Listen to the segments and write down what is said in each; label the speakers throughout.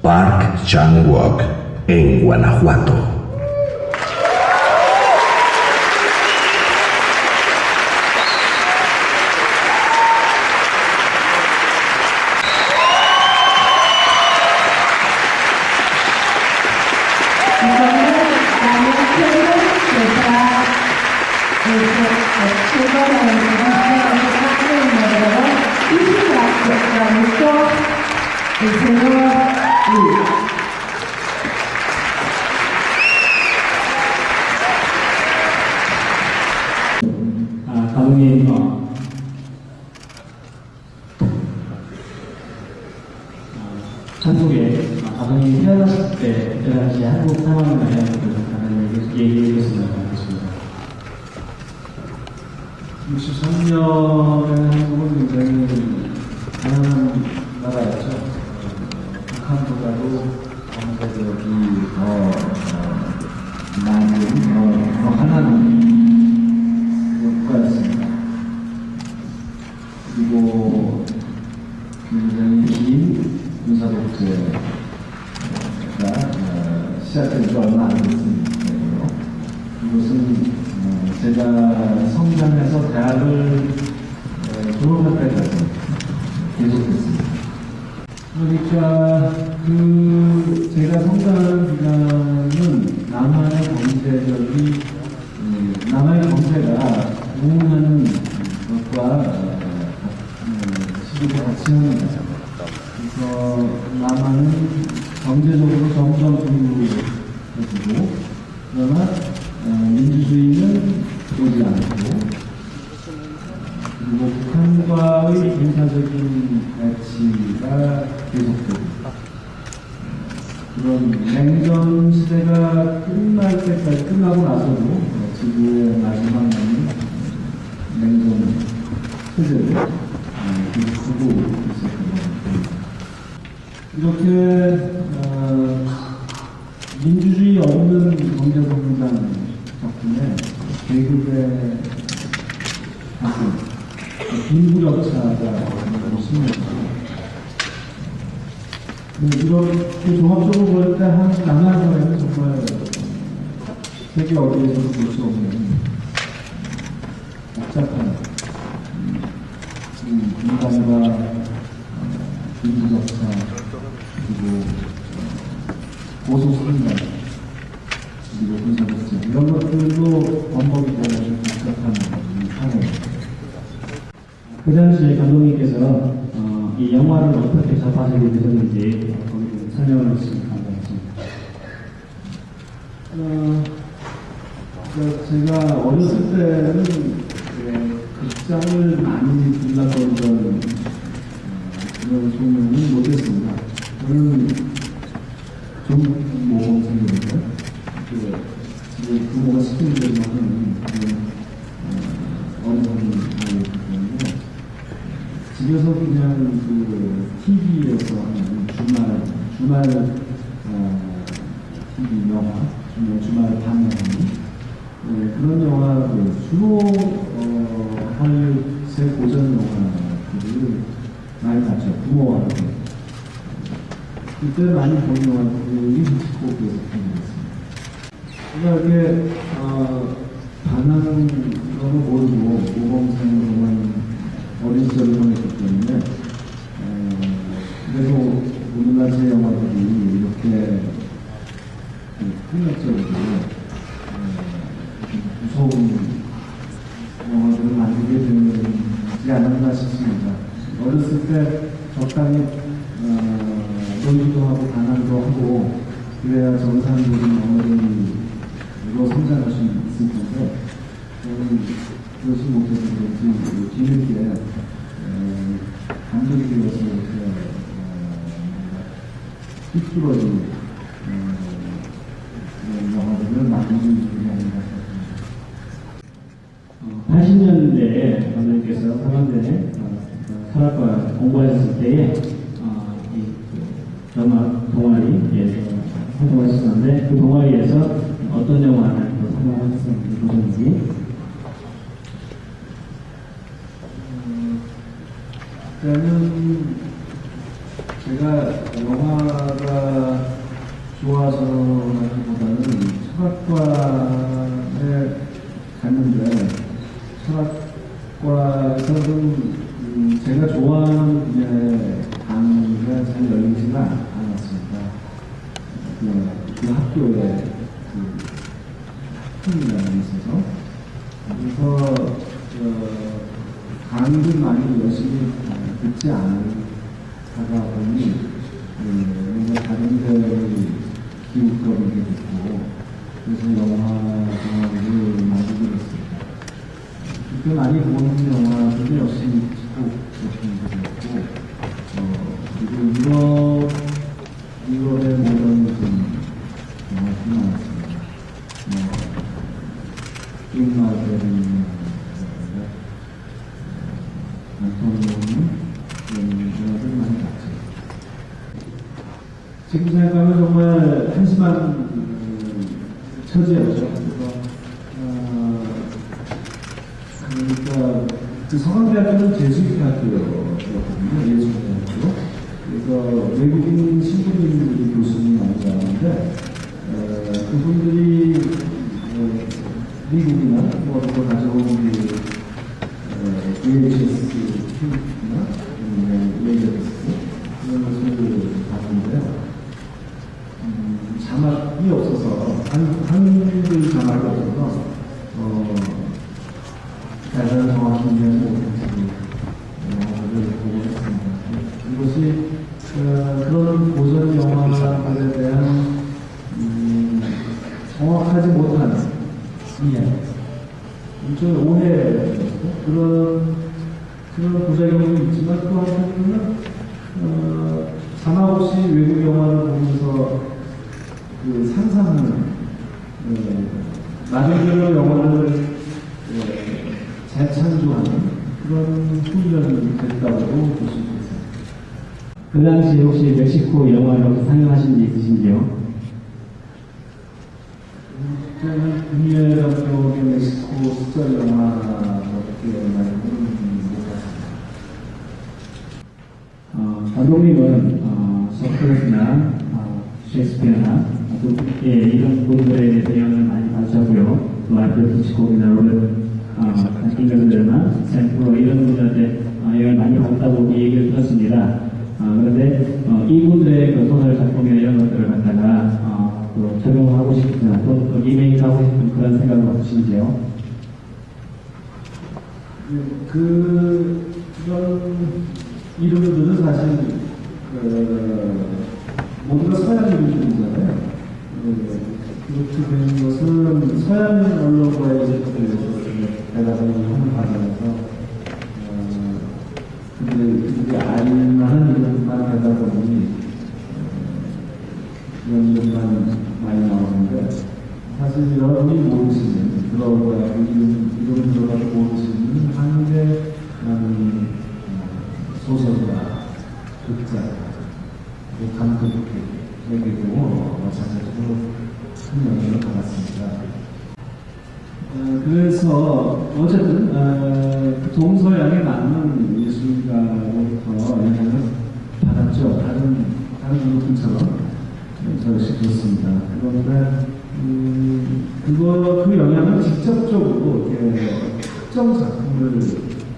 Speaker 1: Park Chan-wook, en Guanajuato.
Speaker 2: El señor Luis.
Speaker 3: 감독님, 한국에 감독님이 태어났을 때 당시 한국 상황을 얘기해줬으면 좋겠습니다.
Speaker 4: 63년에 한국은 굉장히 가난한 나라였죠. 북한보다도 경제력이 더 많은, 더 가난한 국가였습니다. 그리고 굉장히 긴 군사독재가 시작된 지 얼마 안 됐습니다. 이것은 제가 성장해서 대학을 졸업할 때까지 계속됐습니다. 그러니까 제가 성장하는 기간은 남한의 경제력이 남한의 경제가 부흥하는 것과 시기가 같이 하는 거죠. 그래서 남한은 경제적으로 점점 부유해지고 그러나 민주주의는 오지 않고 그리고 북한과의 군사적인 배치가 계속되고 그런 냉전 시대가 끝날 때까지 끝나고 나서도 지구의 마지막 남은 냉전 체제를 계속 두고 있었던 겁니다. 이렇게 민주주의 없는 경제성장 덕분에 계급의 빈부격차가 너무 심해요. 이렇게 종합적으로 볼 때 남한 사회는 정말 세계 어디에서도 볼 수 없는 복잡한 인간과 빈부격차 그리고 고소성장 그리고 군사독재 이런 것들도 번복이 되는 복잡한 사회입니다.
Speaker 3: 그 당시에 감독님께서 이 영화를 어떻게 접하시게 되셨는지 거기 설명을 해주시면 감사하겠습니다.
Speaker 4: 제가 어렸을 때는 극장을 많이 들락거리던 그런 소문은 못했습니다. 저는 좀 모범생이니까 지금 부모가 시키는 대로 하는 어른이 많이 있는데 집에서 그냥 TV에서 하는 주말 TV 영화, 주말 방영 그런 영화들 주로 할리우드의 고전 영화들을 많이 봤죠. 부모와 함께. 그때 많이 본 영화들이 히치콕에서 편집했습니다. 제가 이렇게 반항 거는 모르고 모범생으로만 어린 시절을 보냈기 때문에 그래도 우리나라의 영화들이 이렇게 폭력적이고 무서운 영화들을 만들게 되지 않았나 싶습니다. 어렸을 때 적당히 놀기도 하고 반항도 하고 그래야 정상적인 어른으로 성장할 수 있을 텐데 저는 그것이 못해서 그런지 뒤늦게 감독이 되어서 이렇게 삐뚤어진 영화들을 만들기 위한 것 같습니다.
Speaker 3: 80년대에 감독님께서 서강대에 철학과 공부하셨을 때에 영화 동아리에서 활동하셨었는데 그 동아리에서 어떤 영화를 참여하셨는지 보셨는지.
Speaker 4: 그때는 제가 영화가 학교에 팀이라는 있어서 그래서 강의를 많이 열심히 듣지 않다가 보니 뭔가 다른 데를 기웃거리게 됐고 그래서 영화를 많이 들었습니다. 그때 많이 보는 영화들이 열심히 꼭 보시는 게 됐고 그리고 유럽의 모든 영화들이 많았습니다. 띵마벨이 안토니오는 이런 영화들을 많이 봤죠. 지금 생각하면 정말 한심한 처지였죠. 그러니까 그 서강대학교는 제수교 학교였거든요. 예수대학교. 그래서 외국인 신부님들이 교수님 많이 나왔는데 그분들이 미국이나 뭐 그걸 가져온 VHS филь이나 레이저디스 이런 것을 봤는데요. 자막이 없어서 한글 자막이 없어서 가장 정확히 이해하지 못해서 영화를 보고 있습니다. 이것이 그런 고전 영화들에 대한 정확하지 못한 이해, 일종의 오해 그런 부작용이 있지만 또 한편으로는 자막 없이 외국 영화를 보면서 그 상상하는 나중에 영화를 재창조하는 그런 훈련이 됐다고 볼 수 있습니다.
Speaker 3: 그 당시 혹시 멕시코 영화로 상영하신 지 있으신지요?
Speaker 4: 저는 국내 감독의 멕시코 숫자 영화밖에 많이 못 봤습니다.
Speaker 3: 감독님은 소크레스나 셰익스피어나 이런 분들에 대해서 영향을 많이 받으셨고요. 또 알프레드 히치콕이나 로버트 킹글들나 샘프로 이런 분들한테 영향을 많이 받았다고 얘기를 들었습니다. 그런데 이분들의 그 소설 작품이나 이런 것들을 갖다가 또 적용하고 싶거나 또 리메이크하고 싶은 그런 생각을 갖으신지요?
Speaker 4: 그런 이름들은 사실 모두가 서양 이름들이잖아요. 그렇게 된 것은 서양 언론과의 대답을 하는 과정에서 그게 알만한 이름만 되다 보니 그런 이름만 많이 나오는데 사실 여러분이 모르시는 그런 거야 이름 들어가서 모르시는 한국의 소설가, 극자, 감독에게도 마찬가지로 큰 영향을 받았습니다. 그래서 어쨌든 그 동서양에 맞는 예술가로부터 영향을 받았죠. 다른 분들처럼 저 역시 그렇습니다. 그런데 그 영향을 직접적으로 이렇게 특정 작품을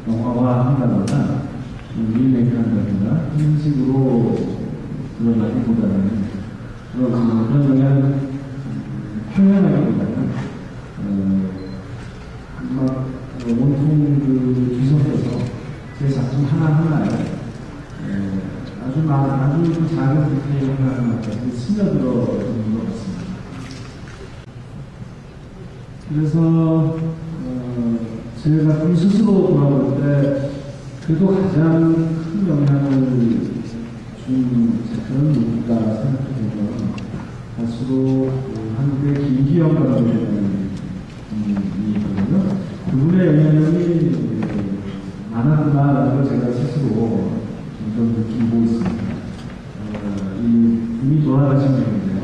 Speaker 4: 영화화한다거나 리메이크한다거나 이런 식으로 드러나기보다는 그런 영향을 표현하기보다는 온통 뒤섞여서 제 작품 하나하나에 아주 작은 디테일을 하나하나까지 스며들어있는 것 같습니다. 그래서 제가 스스로 돌아볼 때 그래도 가장 큰 영향을 준 작가는 누군가 생각해보면 갈수록 한국의 김기영 감독에 대한 분이거든요. 그분의 영향력이 많았구나라는 걸 제가 스스로 점점 느끼고 있습니다. 이미 돌아가신 분인데요.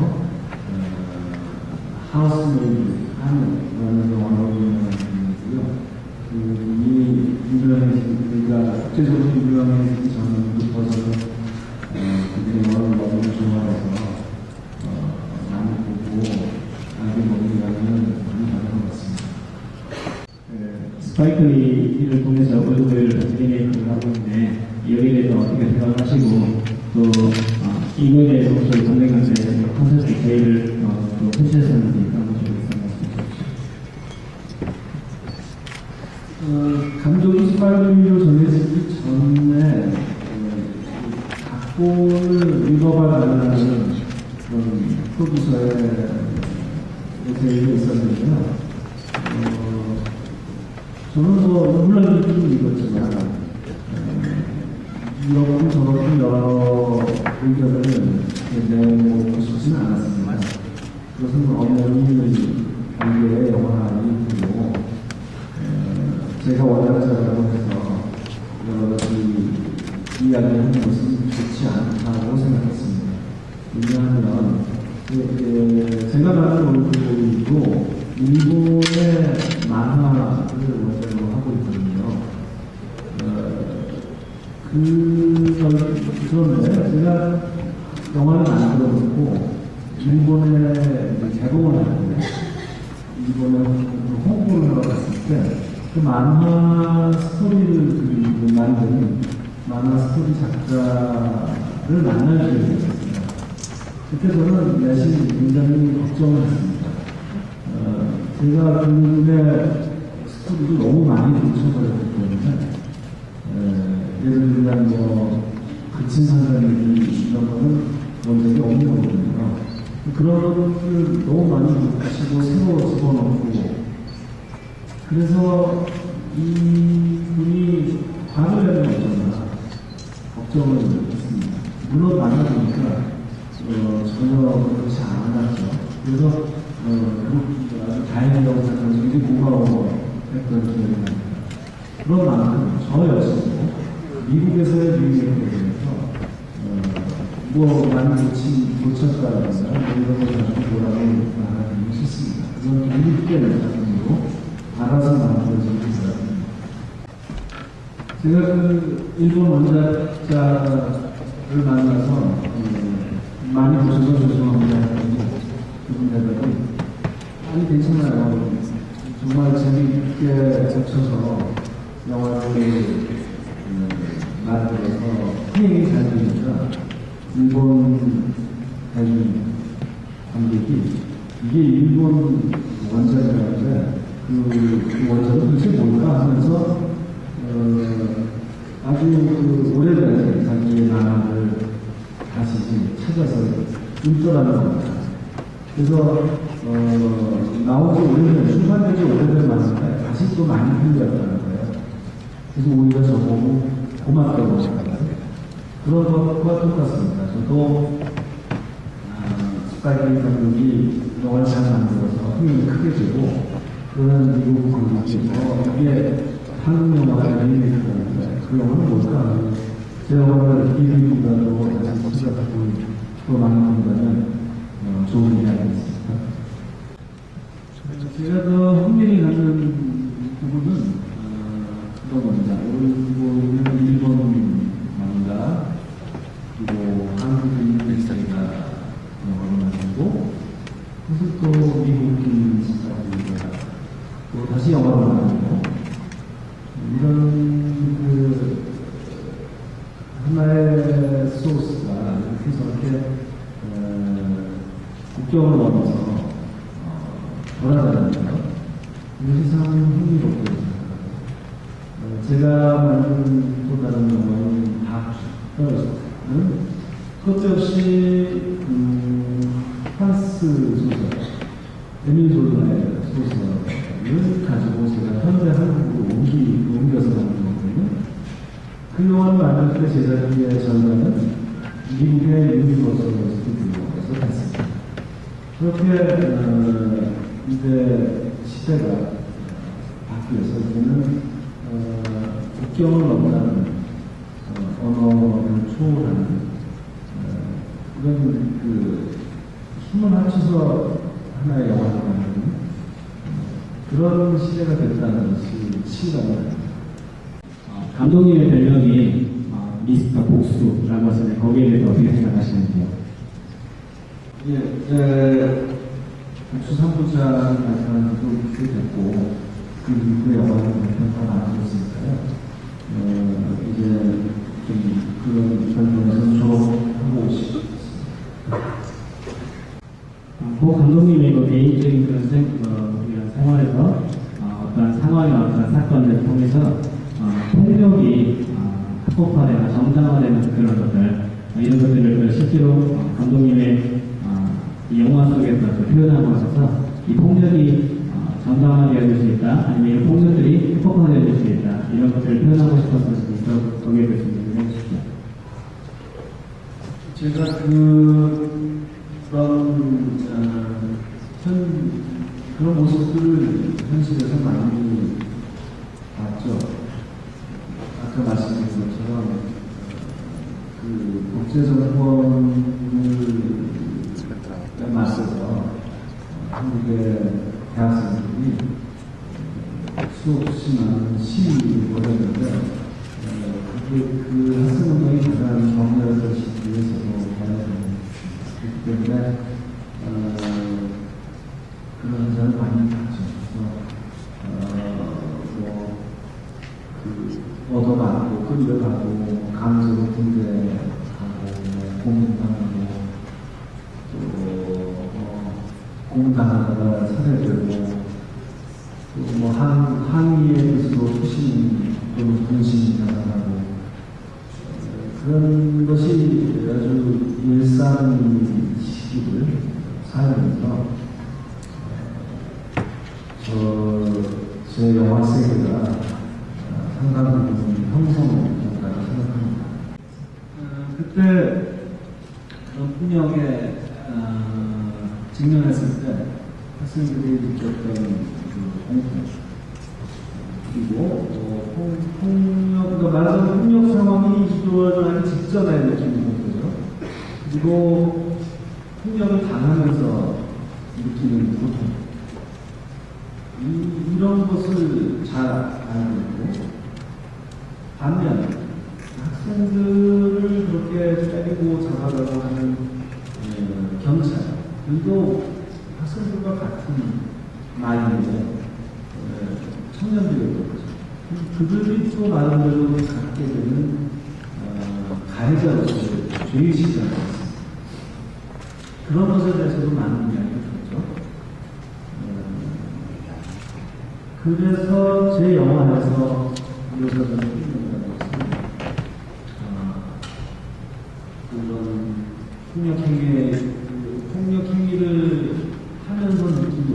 Speaker 4: 하우스메이드 하는 영화라고 유명한 분이고요. 이미 유명해진, 그러니까 국제적으로 유명해진 전부터서는 그분의 영화를 너무 좋아해서 많이 보고 알게 먹으려면 많이 받은 것 같습니다.
Speaker 3: 스파이크 리를 통해서 얼굴을 리메이크를 하고 있는데 여기에 대해서 어떻게 생각하시고 또 이거에 대해서 혹시 선생님한테 컨셉트 계획을 회시에서는 그런 것이 있었습니다.
Speaker 4: 감독이 스파이더맨으로 정해지기 전에 각본을 읽어봐 달라는 그런 프로듀서의 제의가 있었는데요. 저는 물론 좀 읽었지만 이러고 저러고 여러 의견을 내고 싶지는 않았습니다. 그것은 엄연히 관계의 영화이고 제가 원하는 자라고 해서 여러 가지 이야기하는 것은 좋지 않다고 생각했습니다. 왜냐하면 제가 만든 얼굴이고 일본의 만화를 원래로 하고 있거든요. 그런데 제가 영화를 만들어놓고 일본에 개봉을 하는데 일본에 홍보를 하러 갔을 때 그 만화 스토리를 만드는 만화 스토리 작가를 만날 기회가 있었습니다. 그때 저는 내심 굉장히 걱정을 했습니다. 제가 그분의 스토리를 너무 많이 붙여버렸기 때문에 예를 들면 그친 상상력이 이런 거는 본 적이 없는 거거든요. 그런 것을 너무 많이 붙이고 새로 집어넣고 그래서 이분이 봐줘야 되는 거잖아. 걱정을 했습니다. 물론 만나보니까 전혀 그렇지 않았죠. 그래서 아주 다행이라고 생각하면서 굉장히 고마워했던 기억이 납니다. 그런 만큼 저 역시도 미국에서의 유행에 대해서 많이 놓쳤다라든가 이런 걸 가지고 뭐라고 말하기 싫습니다. 그건 미국의 작품으로 알아서 만들어진 작품입니다. 제가 일본 원작자를 만나서 많이 보셔서 죄송합니다. 그분들은 아니 괜찮아요. 정말 재미있게 붙여서 영화를 만들어서 흥행이 잘 되니까 일본 대중 관객이 이게 일본 원작이라는데 그 원작은 도대체 뭘까 하면서 아주 오래된 자기의 나라를 다시 찾아서 인터라는 겁니다. 그래서 나온 지 오래된, 출판된 지 오래된 만화인데 다시 또 많이 풀렸다는 거예요. 그래서 오히려 저보고 고맙다고 생각합니다. 그런 것과 똑같습니다. 저도 스파이더맨 감독이 영화를 잘 만들어서 흥이 크게 되고 그런 미국 관객이 이게 한국 영화의 리메이크라는데 그 영화는 뭘까? 제 영화를 미국보다도 다시 시작하고 또 많은 분들은 좋은 이야기였습니다. 제가 더 흥미를 갖는 부분은 그런 겁니다. 일본漫画그리고 한국인 일상이가 영화를 만들고 그래서 또 미국인 작가들과 또 다시 영화를 만들고 이런 하나의 소스가 이렇게 저렇게 국경을 넘어서 돌아다니는 것 이것이 참 흥미롭고 제가 만든 또 다른 영화인 다크는 그것도 역시 프랑스 소설 에밀 졸라의 소설을 가지고 제가 현대 한국으로 옮겨서 만든 거거든요. 그 영화를 만들 때 제작비의 절반은 미국의 유니버설 스튜디오에서 했습니다. 그렇게 이제 시대가 바뀌어서 이제는 국경을 넘나는 언어를 초월하는 그런 힘을 합쳐서 하나의 영화를 만드는 그런 시대가 됐다는 것이 실감입니다.
Speaker 3: 감독님의 별명이 미스터 복수라고 하시는데 거기에 대해서 어떻게 생각하시는지요?
Speaker 4: 예, 복수 3부작 마지막에 그렇게 됐고 그 이후에 영화를 다 나왔으니까요. 이제 좀 그런 별명에서 졸업하고 싶습니다.
Speaker 3: 고 감독님의 그 개인적인 그런 이런 생활에서 어떤 상황이나 어떤 사건을 통해서 폭력이 합법화되거나 정당화되는 그런 것들 이런 것들을 실제로 감독님의 이 영화 속에서 표현하고 있어서 이 폭력이 정당화되어질 수 있다 아니면 이 폭력들이 합법화되어질 수 있다 이런 것들을 표현하고 싶어서 거기에 대해서 얘기해 주시죠.
Speaker 4: 제가 그런 모습들을 현실에서 많이 봤죠. 아까 말씀드린 것처럼 국제정권을 맞서서 한국의 대학생들이 수없이 많은 시위를 벌였는데 그 학생운동이 가장 격렬한 시기에서도 봐야 되는 그렇기 때문에 그런 현상을 많이 봤죠. 얻어가고 끌려가고 강제로 군대 가고 고문당하고 또 고문당하다가 살해되고 또 항의의 뜻으로 투신 또는 분신 당하고 그런 것이 아주 일상 시기를 살면서 제 영화 세계가 상당한 부분 형성됐다고 생각합니다. 그때 그런 폭력에 직면했을 때 학생들이 느꼈던 그 공포 그리고 폭력, 말하자면 폭력 상황이 이루어지기 직전에 느끼는 공포죠. 그리고 폭력을 당하면서 느끼는 고통 이런 것을 잘 알고 있고 반면 학생들을 그렇게 때리고 잡아가고 하는 경찰들도 학생들과 같은 나이인데 청년들이었던 거죠. 그들이 또 나름대로 갖게 되는 가해자로서의 죄의식이 않았습니다. 그런 것에 대해서도 많은 이야기를 들었죠. 그래서 제 영화에서 묘사되는 그런 폭력 행위를 하면서 느끼는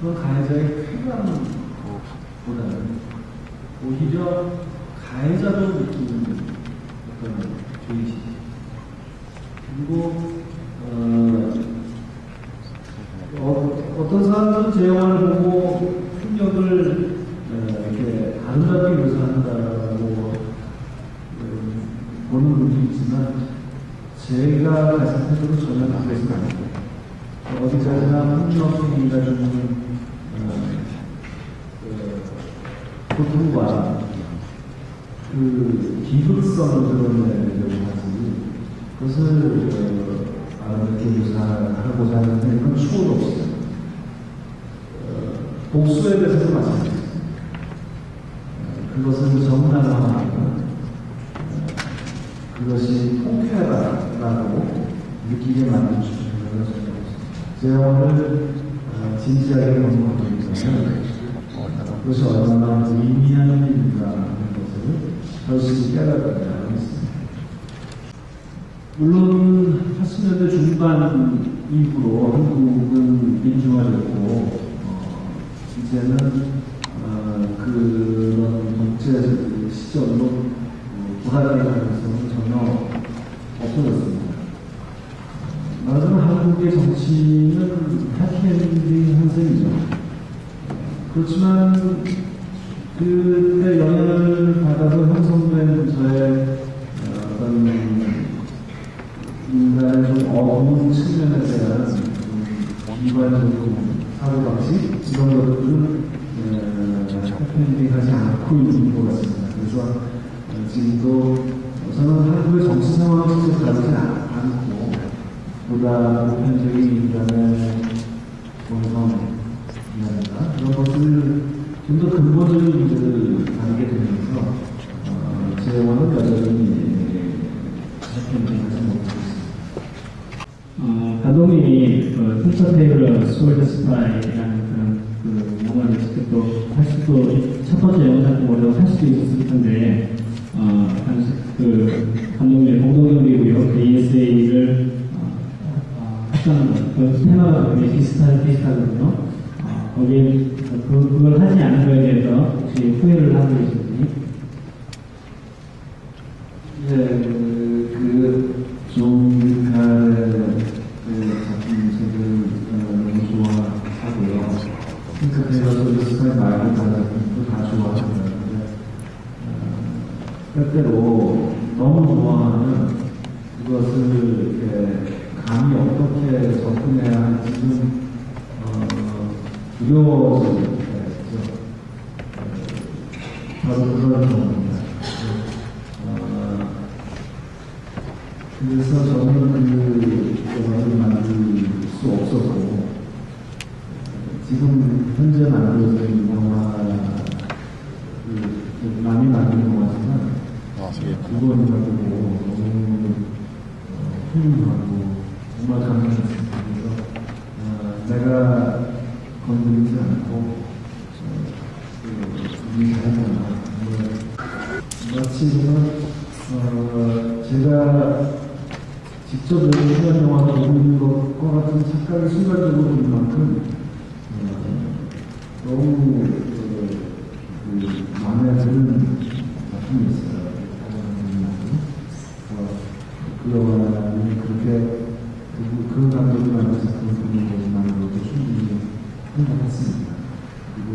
Speaker 4: 그런 가해자의 쾌감보다는 오히려 가해자로 느끼는 어떤 죄의식 그리고 어떤 사람들은 제 영화를 보고 폭력을 이렇게 아름답게 묘사한다고 보는 분도 있지만 제가 가진 태도는 전혀 그렇지는 않고 어디까지나 폭력 행위가 주는 고통과 그 기극성을 드러내려고 하지 그것을 아름답게 묘사하고자 하는 그런 추호도 없어요. 복수에 대해서도 마찬가지입니다. 그것은 정당화하고 그것이 통쾌하다라고 느끼게 만든 주제가 전혀 없습니다. 제 영화를 진지하게 공부하고 있다면 그것이 얼마나 의미한 일인가 하는 것을 절실히 깨닫게 하겠습니다. 물론 80년대 중반 이후로 한국은 민주화됐고 이제는 그런 독재 시절로 돌아가는 가능성은 전혀 없어졌습니다. 말하자면 한국의 정치는 해피엔딩 한 셈이죠. 그렇지만 그때 영향을 받아서 형성된 저의 어떤 인간의 좀 어두운 측면에 대한 비관적인 사고방식 이런 것들은 해피엔딩하지 않고 있는 것 같습니다. 그래서 지금도 저는 한국의 정치 상황을 직접 다루지 않고 보다 보편적인 인간의 본성이라든가 그런 것을 좀 더 근본적인 문제를 다루게 되면서 제 영화는 여전히 해피엔딩하지 못하고 있습니다.
Speaker 3: 감독님이 필터 테이블러 스월드 스프라이라는 그런 그 영화를 직접 또 할 수도, 첫 번째 영화 작품으로 할 수도 있었을 텐데, 당시 그 감독님의 공동경비고요. ASA를 합성한 것. 그 테마가 되게 비슷하거든요. 거기에, 그걸 하지 않은 거에 대해서 혹시 후회를 하고 계신지?
Speaker 4: 예, 존 뮤칼의 작품책을 너무 좋아하고요. 핑크테일러 스파이 말고 다른 작품도 다 좋아합니다. 때때로 너무 좋아하면 그것을 이렇게 감히 어떻게 접근해야 할지 좀 두려워질 때가 있죠. 바로 그런 경우입니다. 그래서 저는 그 영화를 만들 수 없었고, 지금 현재 만들어져 있는 영화, 남이 만든 영화지만, 그거는 보고 너무 훌륭하고, 정말 감동했습니다. 그래서 내가 건드리지 않고, 이 잘했구나. 마치 제가 직접 연기한 영화를 보고 있는 것과 같은 착각이 순간적으로 들 만큼 너무 마음에 드는 작품이 있어요. 그 영화는 그렇게 그 감독이 만든 작품을 보는 것만으로도 충분히 행복했습니다. 그리고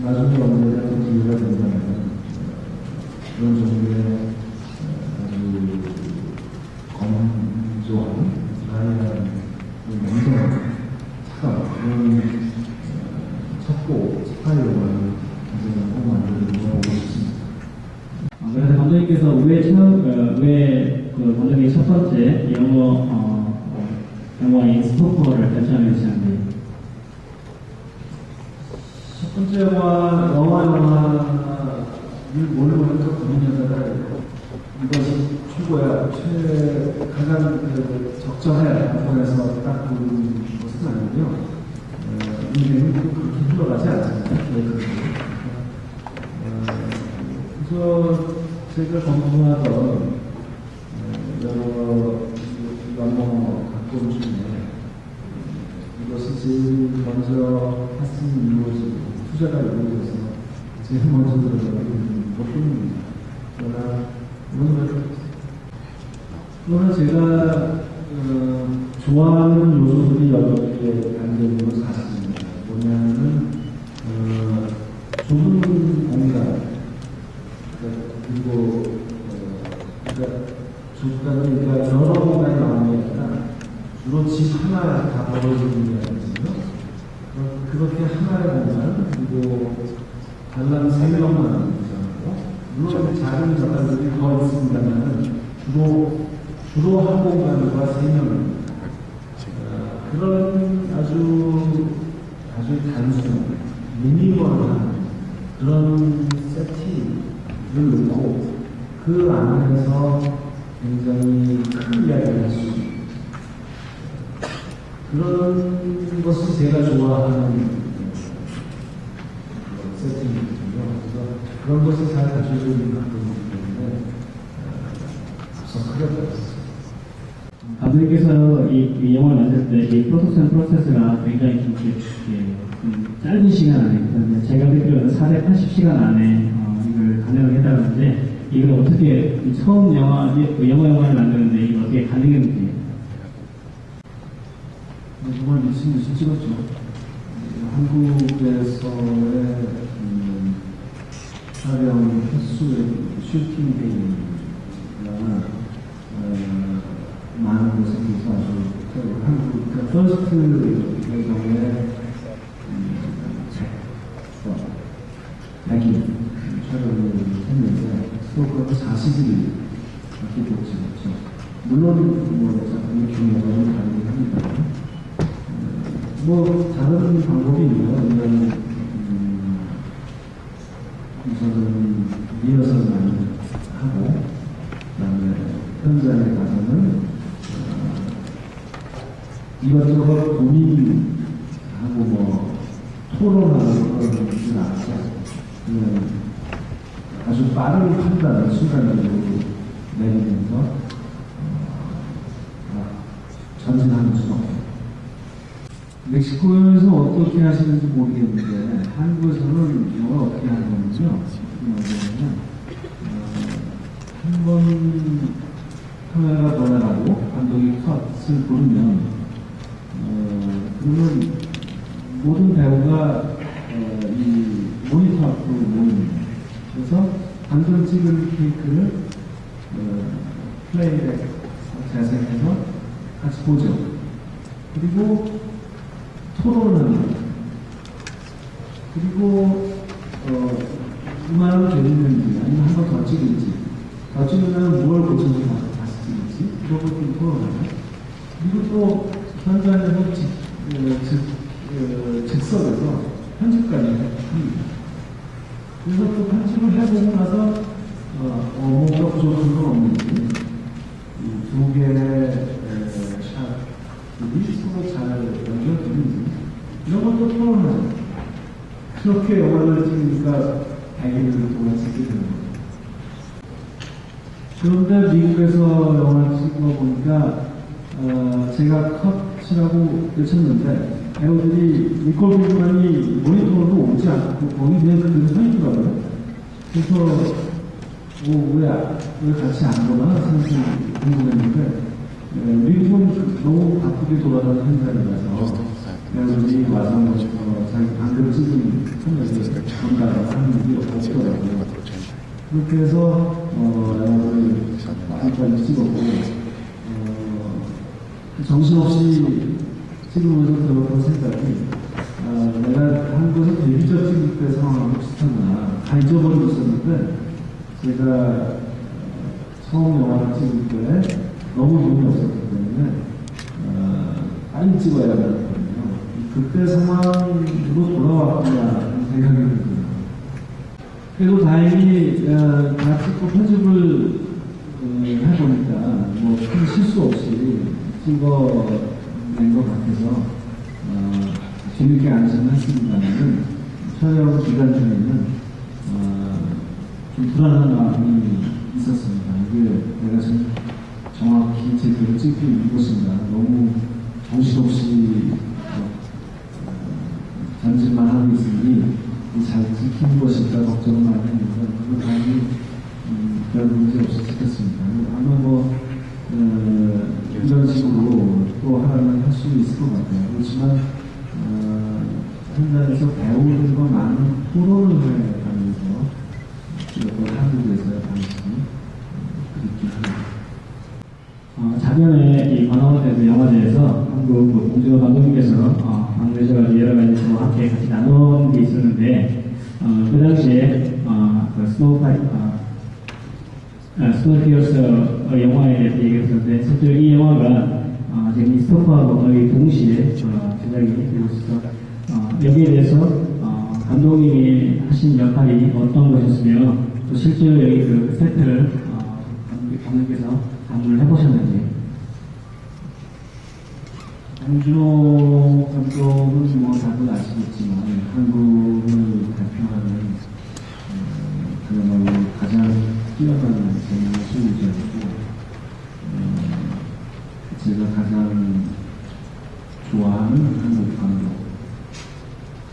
Speaker 4: 나중에 언제나 또 기회가 된다면 그런 종류의 건조한 나이한 명성한 차가운 그런 첩고 스파이 영화를 언제나 꼭 만들어 보고 싶습니다.
Speaker 3: 그래서 감독님께서 왜 감독님의 첫 번째 영화인 스토커를 결정하게 되셨는지?
Speaker 4: 첫 번째 영화를 뭘로 할까 고민하다가 이것이 최고야, 가장 적절해 한번에서 딱 보는 것은 아니고요. 인생이 그렇게 흘러가지 않잖아요. 그래서 제가 검토하던 여러 영어 각본 중에 이것이 제일 먼저 했으면 이루어지고 투자가 이루어져서 제일 먼저 들어가는 것뿐입니다. 그러나 제가 좋아하는 요소들이 여러 개 담겨있는 것은 사실입니다. 뭐냐면 좁은 공간, 그리고 그러니까 여러 공간이 나오는 게 아니라 주로 집 하나 다 벌어지는 게 아니거든요. 그렇게 하나의 공간, 그리고 단란 3명만 있잖아요. 물론 작은 자산들이 더 있습니다만 주로 한 공간과 3명입니다. 그런 아주 단순한 미니멀한 그런 세팅을 놓고 그 안에서 굉장히 큰 이야기를 할 수 있는 그런 것이 제가 좋아하는 세팅이거든요. 그래서 그런 것이 잘 갖춰져 있는 작품이기 때문에 합성하겠다.
Speaker 3: 감독님께서 이 영화를 만들 때 이 프로세스가 굉장히 좀 짧은 시간 안에, 제가 듣기로는 480시간 안에 이걸 가능하게 했다는데, 이걸 어떻게 처음 영화를 만드는데 이걸 어떻게 가능했는지?
Speaker 4: 정말 미친 듯이 찍었죠. 한국에서의 촬영 횟수의 슈팅 데이나 많은 곳에 비해서 아주 한국 퍼스트의 경우에 자기 촬영을 했는데 스토커가 40일이 기록 찍었죠. 물론 작품의 규모가 좀 다르긴 합니다. 다른 방법이 있나요? 왜냐면 우선은 리허설 많이 하고, 그 다음에 현장에 가서는 이것저것 고민하고 뭐 토론하고 그런 줄 알았죠. 아주 빠른 판단을 순간적으로 내리면서 전진하는 수가 없어요. 멕시코에서 어떻게 하시는지 모르겠는데 한국에서는 이걸 어떻게 하는 거냐면요. 한 번 카메라가 돌아가고 감독이 컷을 부르면 그러면 모든 배우가 이 모니터 앞으로 모입니다. 그래서 방금 찍은 테이크를 플레이백 재생해서 같이 보죠. 그리고 토론을 합니다. 그리고 그만은 재밌는지 아니면 한 번 더 찍을지 더 찍으면 뭘 고쳐서 다시 찍을지 그런 것도 토론하죠. 그리고 또 현장에서 즉석에서 편집까지 합니다. 그래서 또 편집을 해보고 나서 뭐가 부족한 건 없는지 두 개의 샷들이 서로 잘 연결되는지 이런 것도 토론하죠. 그렇게 영화를 찍으니까 100일을 동안 찍게 되는 거죠. 그런데 미국에서 영화를 찍어보니까 제가 컷이라고 외쳤는데 배우들이 니콜 키드만이 모니터로 오지 않고 거기 그냥 그대로 서 있더라고요. 그래서 왜 같이 안 보나 생각이 궁금했는데 미국은 너무 바쁘게 돌아가는 현장이라서 배우들이 와서 자기 방금 찍은 현장에서 본다고 하는 일이 없더라고요. 그렇게 해서 영화를 많이 찍었고 정신없이 찍으면서 들어본 생각이 내가 한국에서 데뷔작 찍을 때 상황하고 비슷하구나. 다 잊어버리고 있었는데 제가 처음 영화를 찍을 때 너무 돈이 없었기 때문에 빨리 찍어야 되거든요. 그때 상황으로 돌아왔구나 생각이 들거든요. 그래도 다행히 다 찍고 편집을 해보니까 뭐 큰 실수 없이 찍어낸 것 같아서 재밌게 안심했습니다만은 촬영 기간 중에는 좀 불안한 마음이 있었습니다. 이게 내가 지금 정확히 제대로 찍고 있는 것인가, 너무 정신없이 전진만 하고 있으니 잘 찍힌 것인가 걱정을 많이 했는데 그거 다행히 별 문제 없이 찍혔습니다. 아마 뭐 이런 식으로 또 하나는 할 수 있을 것 같아요. 그렇지만 현장에서 배우는 거 많은 토론을 해가면서 또 한국에서의 방식이 그립긴 합니다.
Speaker 3: 작년에 이 관광대에서 영화제에서 한국 봉준호 감독님께서 방문하셔가지고 여러 가지 뭐 함께 같이 나눈 게 있었는데 그 당시에 스노우피어스 영화에 대해서 얘기했었는데 실제로 이 영화가 지금 이 스토퍼하고 거의 동시에 제작이 되고 있어서 여기에 대해서 감독님이 하신 역할이 어떤 것이었으며 또 실제로 여기 그 세트를 감독님께서 방문을 해보셨는지.
Speaker 4: 봉준호 감독은 뭐 다들 아시겠지만 한국을 대표하는 그야말로 가장 뛰어난 배우이자이고 제가 가장 좋아하는 한국 감독.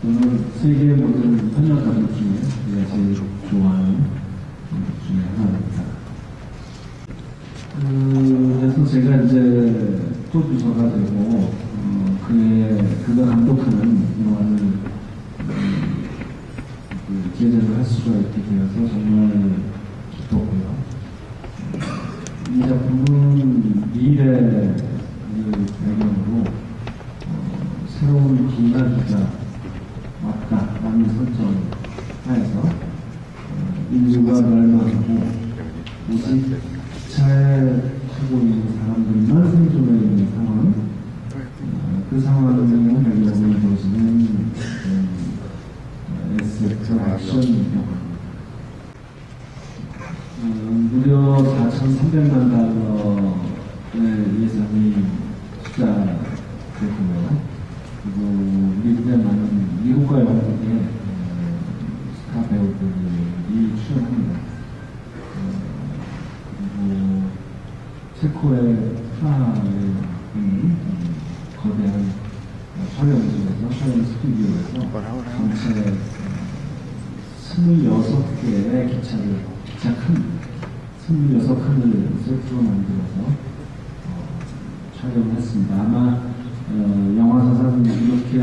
Speaker 4: 저는 세계 모든 현역 감독 중에 제가 제일 좋아하는 감독 중에 하나입니다. 그래서 제가 이제 프로듀서가 되고 그가 감독하는 영화를 제작을 할 수가 있게 되어서 정말 기뻤고요. 이 작품은 미래를 배경으로 새로운 기나기가 왔다라는 설정하에서 인류가 멸망하고 오직 기차에 타고 있는 사람들만 생존해 있는 상황, 그 상황을 배경으로 이루어지는 SF 액션 영화입니다. 무려 4,300만 달러의 예산이 투자되었고 멕시코의 프라하에 있는 거대한 촬영지에서, 촬영 스튜디오에서 전체 26개의 기차 칸, 26칸을 세트로 만들어서 촬영을 했습니다. 아마 영화 사상 이렇게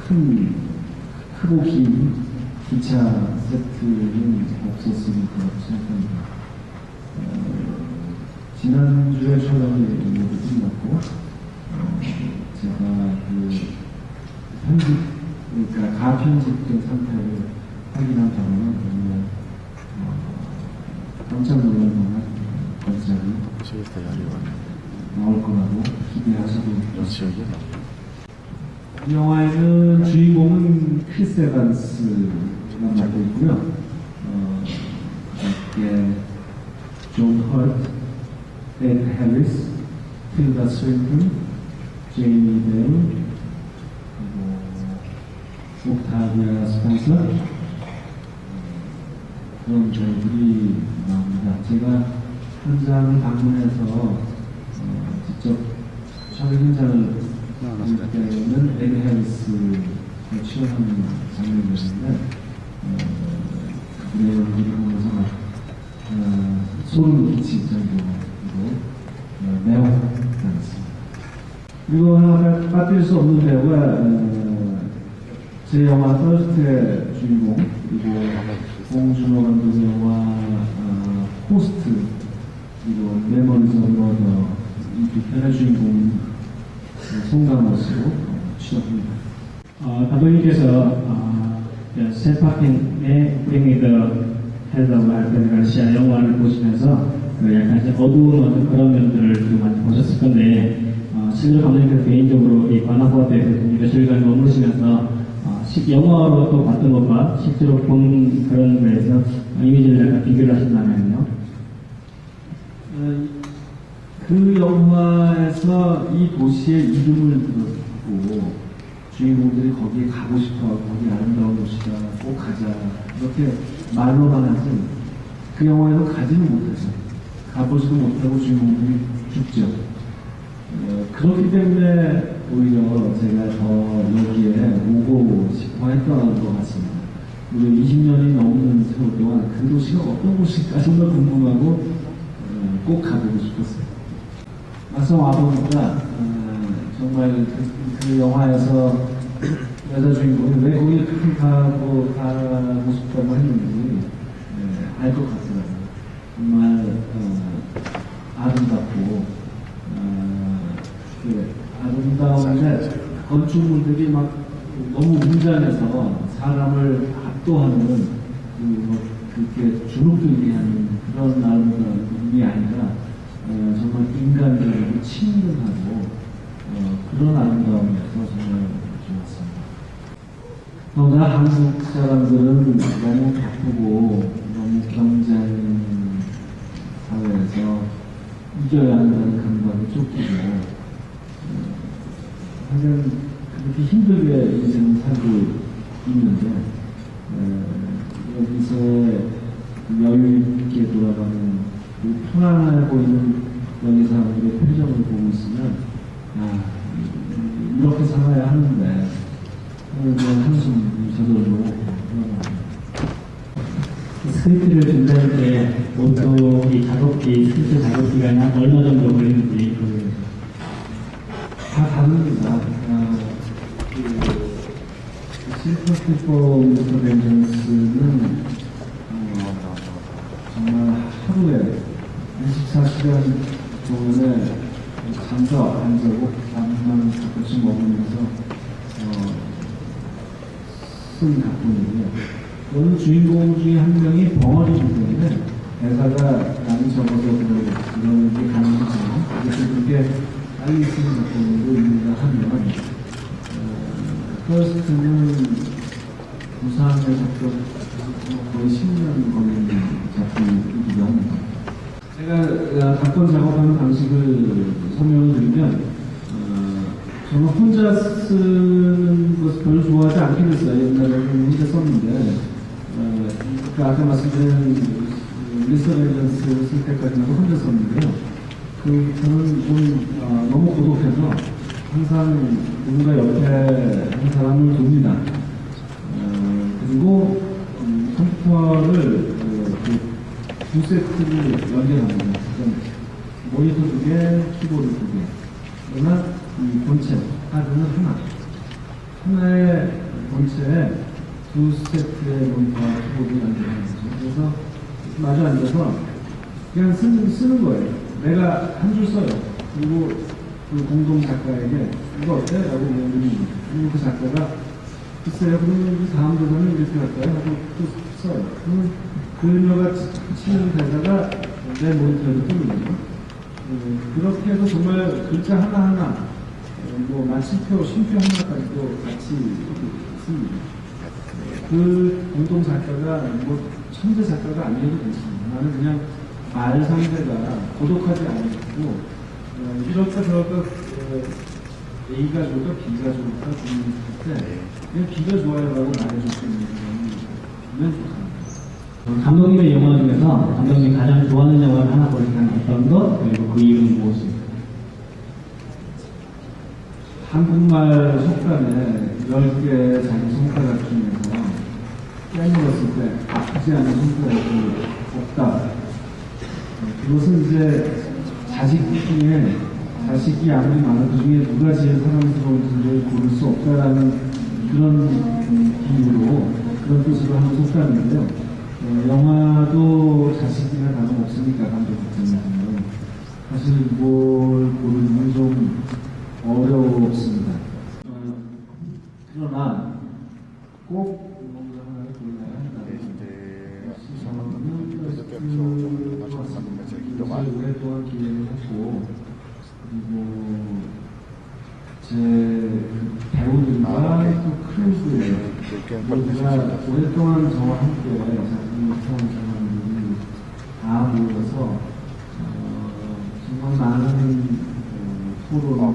Speaker 4: 크고 긴 기차 세트는 없었을 거라고 생각합니다. 지난주에 촬영이 모두 끝났고, 제가 편집, 그러니까 가편집된 상태를 확인한 바로는 정말 깜짝 놀랄 만한 걸작이 나올 거라고 기대하셔도 좋습니다. 이 영화에는 주인공은 크리스 에반스가 맡고 있고요. 그다음에 존 헐트, 앤 해리스, 틸다 스윈턴, 제이미 베일, 그리고 옥타비아 스펜서, 그런 배우들이 나옵니다. 제가 현장을 방문해서 직접 촬영 현장을 볼 때는 앤 해리스가 출연하는 장면이었는데 그분의 연기를 보면서 소름이 끼칠 정도로 매우 잘했습니다. 그리고 하나 빠질 수 없는 배우가 제 영화 퍼스트의 주인공, 그리고 봉준호 감독의 영화 호스트, 그리고 메모리즈 오브 머더 이 두 편의 주인공 송강호 씨로 취업합니다.
Speaker 3: 감독님께서 셀파킹의 Bring the Head of Alfred Garcia 영화를 보시면서 약간 이제 어두운 어떤 그런 면들을 좀 많이 보셨을 건데 실제로 감독님께서 개인적으로 이 관악화에 대해서 몇시간 머무르시면서 영화로 또 봤던 것과 실제로 본 그런 거에서 이미지를 약간 비교를 하신다면요?
Speaker 4: 그 영화에서 이 도시의 이름을 들었고 주인공들이 거기에 가고 싶어, 거기 아름다운 도시다, 꼭 가자 이렇게 말로만 하지 그 영화에서 가지는 못하죠. 가보지도 못하고 주인공들이 죽죠. 그렇기 때문에 오히려 제가 더 여기에 오고 싶어 했던 것 같습니다. 그리고 20년이 넘는 세월 동안 그 도시가 어떤 곳일까 정말 궁금하고 꼭 가보고 싶었어요. 막상 와보니까 정말 그 영화에서 여자 주인공이 왜 거기 그렇게 가고 싶다고 했는지 알 것 같더라고요. 정말 아름답고 아름다운데 건축물들이 막 너무 웅장해서 사람을 압도하는 그렇게 주눅들게 하는 그런 아름다움이 아니라 정말 인간적이고 친근하고 그런 아름다움이어서 정말 좋았습니다. 더구나 한국 사람들은 너무 바쁘고 너무 경쟁 사회에서 이겨야 한다는 감각이 쫓기고 하여간 그렇게 힘들게 인생을 살고 있는데 여기서 여유 있게 돌아가는 편안해 보이는 여기 사람들의 표정을 보고 있으면 이렇게 살아야 하는데 한숨 저절로 흘러갑니다.
Speaker 3: 스크립트를 준비할 때 보통 이 스크립트 작업 기간이 한 얼마 정도 걸리는지
Speaker 4: 다 다릅니다. 실퍼스포 미스터 벤전스는 정말 하루에 24시간 동안에 잠도 안 자고 밥만 가끔씩 먹으면서 쓴 작품이고요. 오늘 주인공 중에 한 명이 벙어리이기 때문에 대사가 많이 적어서 그런 게 가능하지만 그렇게 빨리 쓰는 작품으로 있는가 하면 퍼스트는 부산에 접촉 거의 10년 걸린 작품이기도 합니다. 제가 각본 작업하는 방식을 설명을 드리면 저는 혼자 쓰는 것을 별로 좋아하지 않게 됐어요. 옛날에는 혼자 썼는데 아까 말씀드린 미스터 벤전스 쓸 때까지는 혼자 썼는데요. 저는 너무 고독해서 항상 누군가 옆에 한 사람을 둡니다. 그리고 컴퓨터를 두 세트를 연결합니다. 모니터 2개, 키보드 2개. 그러나 이 본체, 하드는 하나의 본체에 두 세트의 모니터와 키보드를 연결하는 거죠. 그래서 마주 앉아서 그냥 쓰는 거예요. 내가 한 줄 써요. 그리고 그 공동 작가에게 이거 어때? 라고 물어보는 그리고 그 작가가 글쎄요, 그러면 다음 부분은 이렇게 할까요? 하고 또 써요. 그러면 그녀가 치는 대사가 내 모니터에도 뜨는 거죠. 그렇게 해서 정말 글자 하나하나, 마침표, 쉼표 하나까지도 같이 씁니다. 그 공동 작가가 천재 작가가 아니어도 괜찮습니다. 나는 그냥 말 상대가 고독하지 않고 이럴까 저럴까 A가 좋을까 B가 좋을까 고민했을 때 그냥 B가 좋아요라고 말해줄 수 있는 사람이 좋습니다.
Speaker 3: 감독님의 영화 중에서 감독님이 가장 좋아하는 영화를 하나 고르시면 어떤 것, 그리고 그 이유는 무엇입니까?
Speaker 4: 한국말 속담에 10개의 자기 손가락 중에서 깨물었을 때 아프지 않은 손가락이 없다. 그것은 이제 자식 중에 자식이 아무리 많은 그 중에 누가 제일 사랑스러운지를 고를 수 없다라는 그런 비유로 그런 뜻으로 하는 속담인데요. 영화도 자식이나 다름없으니까 감독 입장에서는 사실 뭘 고르는 좀 어렵습니다. 그러나 꼭 뭔가 하나를 골라야 한다면 저는 오랫동안 기획을 했고 그리고 제 배우들과 또 크루즈가 오랫동안 저와 함께 작품을 펴온 사람들이 다 모여서 정말 많은 토론도 하고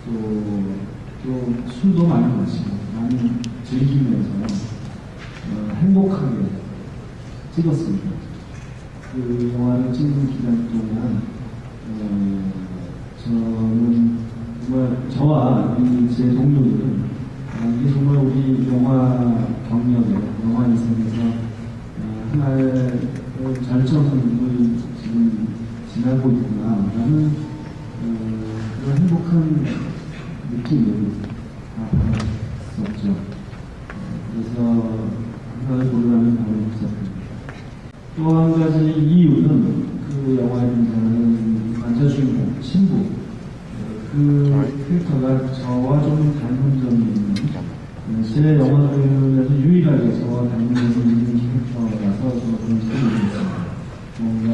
Speaker 4: 또 술도 많이 마시고 많이 즐기면서 행복하게 찍었습니다. 그 영화를 찍는 기간 동안 저는 정말 저와 제 동료들은 이게 정말 우리 영화 경력에 영화 인생에서 하나의 절정을 지금 지나고 있구나 라는 그런 행복한 느낌을 받았었죠. 그래서 하나를 고르라면 바로 이 작품입니다. 또 한 가지 이유는 그 영화에 등장하는 남자 주인공 신부 그 캐릭터가 저와 좀 닮은 점이 있는 제 영화들에서 유일하게 저와 닮은 점이 있는 캐릭터라서 저는 그런 생각이 있습니다. 뭔가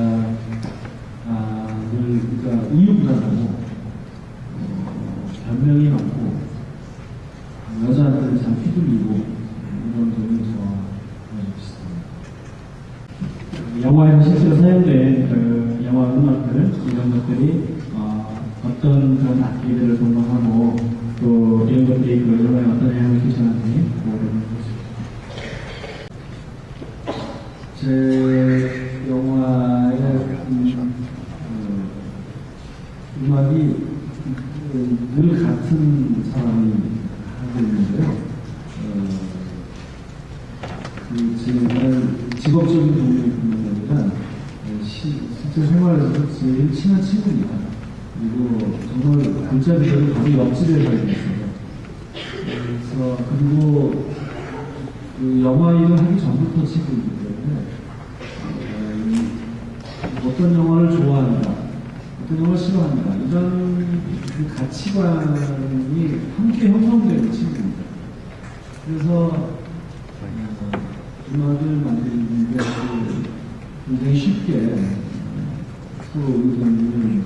Speaker 4: 그러니까 우유부단하고 변명이 많고 여자한테는 참 휘둘리고 이런 점이 저와 비슷합니다.
Speaker 3: 영화에서 실제로 사용된 그 영화 음악들 이런 것들이 어떤 그런 악기들을 동반하고 또 이런 것들이 그 영화에 어떤 영향을 끼쳤는지
Speaker 4: 제 영화의 음악이 늘 같은 사람이 하고 있는데요. 제가 직업적인 동료뿐만 아니라 실제 생활에서 제일 친한 친구입니다. 그리고 정말 글자 그대로 바로 옆집에 살고 있어요. 그리고 그 영화 일을 하기 전부터 친구이기 때문에 어떤 영화를 좋아한다, 어떤 영화를 싫어한다 이런 그 가치관이 함께 형성되는 친구입니다. 그래서 음악을 만드는 게 굉장히 쉽게 서로 의견을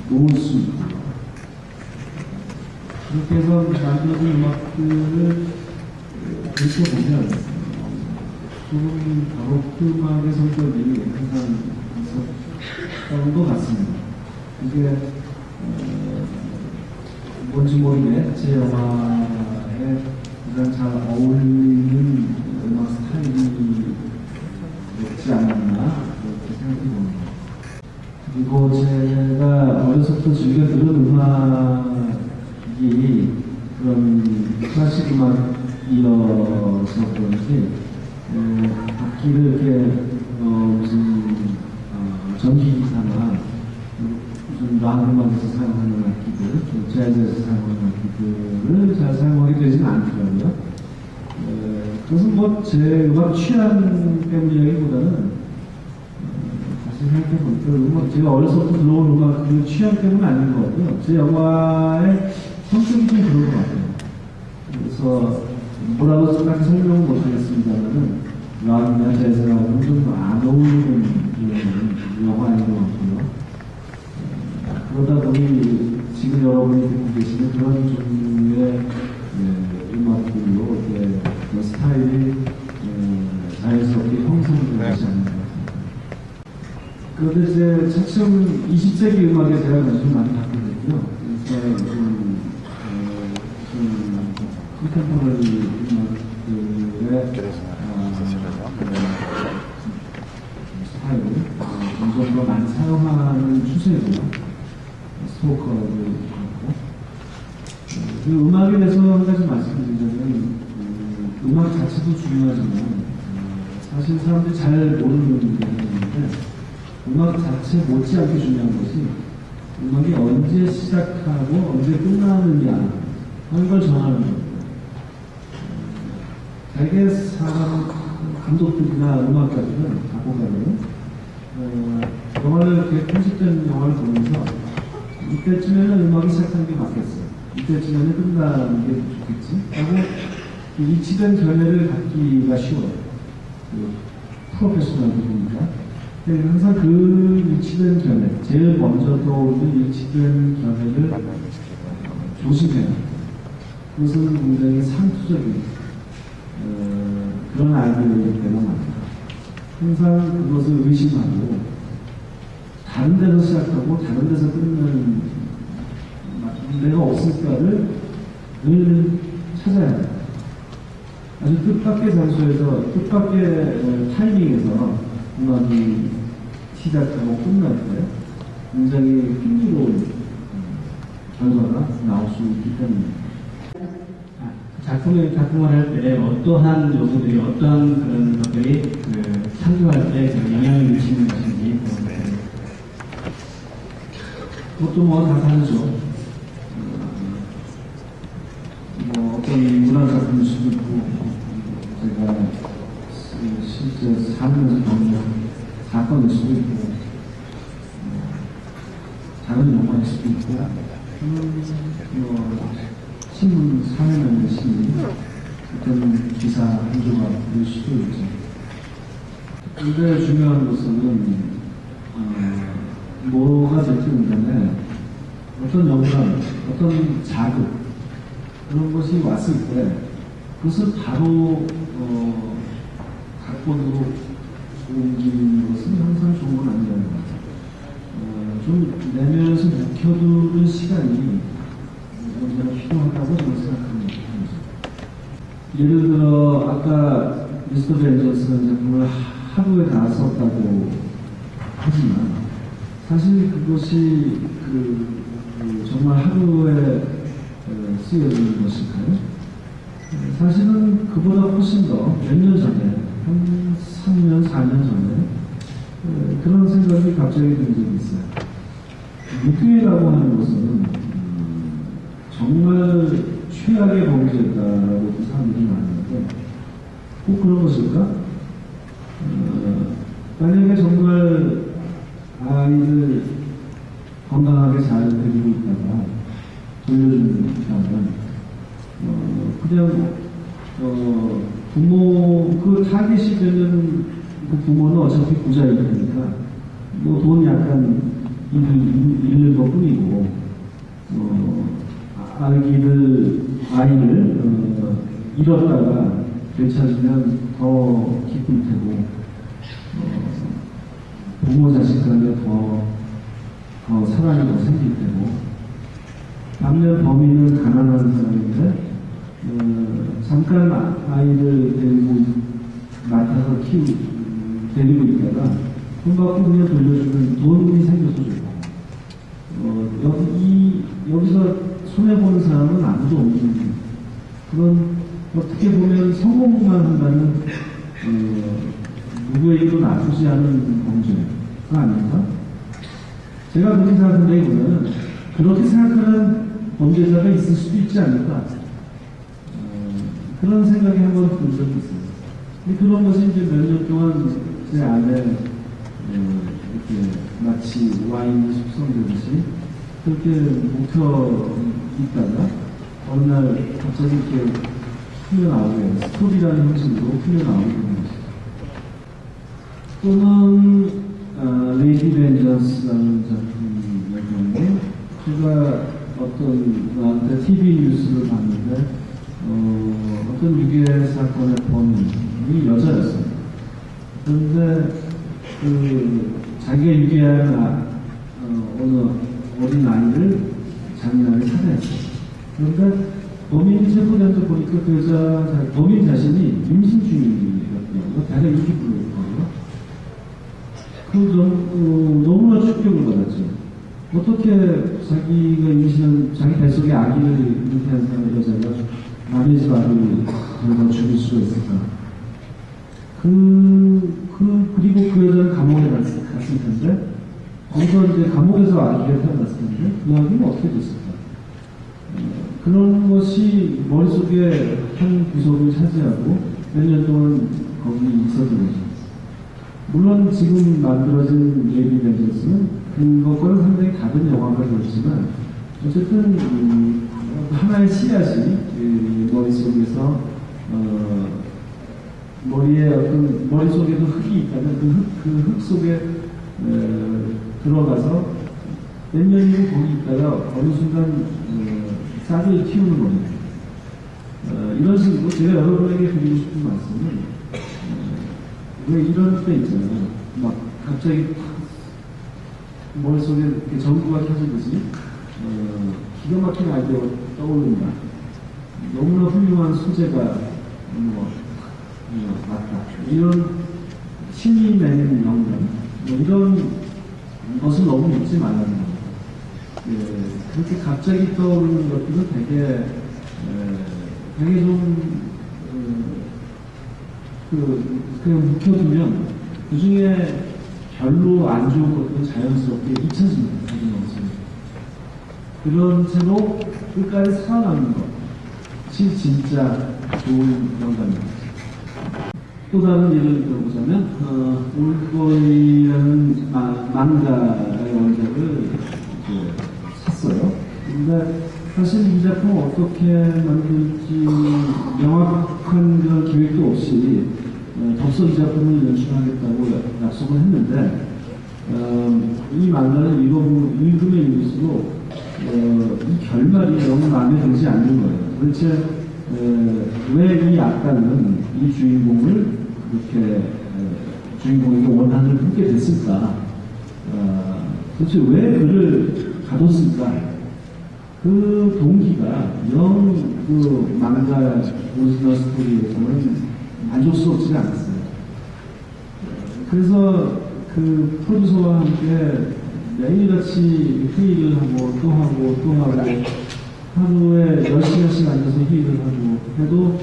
Speaker 4: 모을 수 있고 그렇게 해서 만들어진 음악들을 이렇게 보면 조금 바로크 음악의 성격이 항상 있었던 것 같습니다. 이게 뭔지 모르게 제 영화에 가장 잘 어울리는 음악 스타일이 없지 않았나 그렇게 생각해 봅니다. 그리고 제가 어려서부터 즐겨 들은 음악이 그런 클래식 음악이어서 그런지 악기를 이렇게 무슨 전기 기타나 무슨 락 음악에서 사용하는 악기들, 재즈에서 사용하는 악기들을 잘 사용하게 되지는 않더라고요. 그것은 뭐 제 음악 취향 때문이라기보다는 다시 생각해보니까 음악, 제가 어려서부터 들어온 음악 그 취향 때문은 아닌 것 같고요. 제 영화의 성격이 좀 그런 것 같아요. 그래서 뭐라고 딱 설명은 못하겠습니다만은 락이나 재즈라고는 좀 안 어울리는 영화인 것 같고요. 그러다 보니 지금 여러분이 듣고 계시는 그런 종류의 음악들로 그 스타일이 자연스럽게 형성된 것이 아닌가. 그런데 이제 차츰 20세기 음악에 제가 관심을 많이 갖게 됐고요. 그래서 컨템포러리 음악들의 스타일을 점점 더 많이 사용하는 추세고요. 스토커를 하고 그 음악에 대해서 한 가지 말씀드리자면 음악 자체도 중요하지만 사실 사람들이 잘 모르는 부분인데 음악 자체 못지않게 중요한 것이 음악이 언제 시작하고 언제 끝나느냐 하는 걸 정하는 거예요. 대개 사람 감독들이나 음악가들은 작곡가들은 영화를 이렇게 편집된 영화를 보면서 이때쯤에는 음악이 시작하는 게 맞겠어. 이때쯤에는 끝나는 게 좋겠지. 하고 일치된 견해를 갖기가 쉬워요. 프로페셔널들이니까. 항상 그 일치된 견해, 제일 먼저 떠오르는 일치된 견해를 조심해요. 그것은 굉장히 상투적인 그런 아이디어이기 때문에 말입니다. 항상 그것을 의심하고 다른 데서 시작하고 다른 데서 끝나는 데가 없을까를 늘 찾아야 합니다. 아주 뜻밖의 장소에서 뜻밖의 타이밍에서 음악이 시작하고 끝날 때 굉장히 흥미로운 결과가 나올 수 있기 때문입니다.
Speaker 3: 작품을 할 때 어떠한 요소들이, 어떠한 그런 것들이 창조할 때 영향을 미치는 것인지
Speaker 4: 그것도 뭐 다 다르죠. 뭐 어떤 문화작품일 수도 있고, 제가 실제 살면서 겪는 사건일 수도 있고, 작은 영화일 수도 있고, 신문 사회면의 신문, 어떤 기사 한 조각 될 수도 있죠. 근데 중요한 것은 뭐가 됐든 간에 어떤 영감, 어떤 자극 그런 것이 왔을 때 그것을 바로 각본으로 옮기는 것은 항상 좋은 건 아니라는 것 같아요. 좀 내면에서 묵혀두는 시간이 언제나 필요하다고 저는 생각합니다. 예를 들어 아까 미스터 벤저스라는 작품을 하루에 다 썼다고 하지만 사실 그것이 정말 하루에 쓰여지는 것일까요? 사실은 그보다 훨씬 더 몇 년 전에 한 3년, 4년 전에 그런 생각이 갑자기 든 적이 있어요. 무교회라고 하는 것은 정말 최악의 범죄다라고 사람들이 많은데 꼭 그런 것일까? 만약에 정말 아이를 건강하게 잘 데리고 있다가 돌려준다면 그냥 부모 그 타겟이 되는 그 부모는 어차피 부자일 테니까 뭐 돈 약간 잃는 것 뿐이고 아이를 잃었다가 되찾으면 더 기쁠 테고 부모 자식 간에 더 사랑이 더 생길 테고 반면 범인은 가난한 사람인데 잠깐 아이를 데리고 맡아서 데리고 있다가 돈 받고 그냥 돌려주면 돈이 생겨서 좋고, 여기서 손해보는 사람은 아무도 없는, 그런, 어떻게 보면 성공만 한다는, 누구에게도 나쁘지 않은 범죄가 아닌가? 제가 그렇게 생각한다기보다는, 그렇게 생각하는 범죄자가 있을 수도 있지 않을까? 그런 생각이 한번 든 적이 있어요. 근데 그런 것이 이제 몇 년 동안 제 안에, 이렇게 마치 와인이 숙성되듯이 그렇게 묵혀 있다가 어느 날 갑자기 이렇게 풀려나오게, 스토리라는 형식으로 풀려나오게 되는 것이죠. 또는 레이디 벤저스라는 작품이었는데, 제가 어떤 TV 뉴스를 봤는데 어떤 유괴 사건의 범인이 여자였어요. 그런데 자기가 유괴한 어느 어린 아이를 장난을 살해했어요. 그런데 범인이 체포된다 보니까 그 여자 범인 자신이 임신 중이었고요. 대략 20%였거든요. 그 너무나 충격을 받았죠. 어떻게 자기가 임신한 자기 뱃속에 아기를 이렇게 한 사람의 여자가 남의 집 아들을 들어가 죽일 수가 있을까? 그리고 그 여자는 감옥에 갔을 텐데, 거기서 이제 감옥에서 아기가 태어났을 텐데, 그 아기는 어떻게 됐을까? 그런 것이 머릿속에 한 구석을 차지하고 몇 년 동안 거기 있었던 거죠. 물론 지금 만들어진 레이디 벤저스는 그것과는 상당히 다른 영화가 되었지만, 어쨌든 하나의 씨앗이 머릿속에서 머리에 어떤 머릿속에도 흙이 있다면 그 흙 속에 들어가서 몇 년이고 거기 있다가 어느 순간 싹을 틔우는 겁니다. 이런 식으로 제가 여러분에게 드리고 싶은 말씀은, 왜 이런 때 있잖아요. 막 갑자기 머릿속에 이렇게 전구가 켜지듯이 기가 막힌 아이디어가 떠오른다. 너무나 훌륭한 소재가 맞다. 이런 신이 내는 영감, 이런 것을 너무 믿지 말라는 겁니다. 그렇게 갑자기 떠오르는 것들은 되게 좀 그냥 묵혀두면 그 중에 별로 안 좋은 것들은 자연스럽게 잊혀집니다. 그런 채로 끝까지 살아남는 것이 진짜 좋은 영감입니다. 또 다른 예를 들어보자면, 올보이라는 만가의 원작을 샀어요. 근데 사실 이 작품 어떻게 만들지 명확한 그런 기획도 없이 덥석 이 작품을 연출하겠다고 약속을 했는데, 이 만가를 읽으면 읽을수록 이 결말이 너무 마음에 들지 않는 거예요. 도대체 왜 이 악당은 이 주인공을 그렇게 주인공에게 원한을 품게 됐을까? 도대체 왜 그를 가뒀을까? 그 동기가 그 만가 오리지널 스토리에서는 만족스럽지가 않았어요. 그래서 그 프로듀서와 함께 매일같이 회의를 하고 또 하고 하루에 10시간씩 앉아서 회의를 하고 해도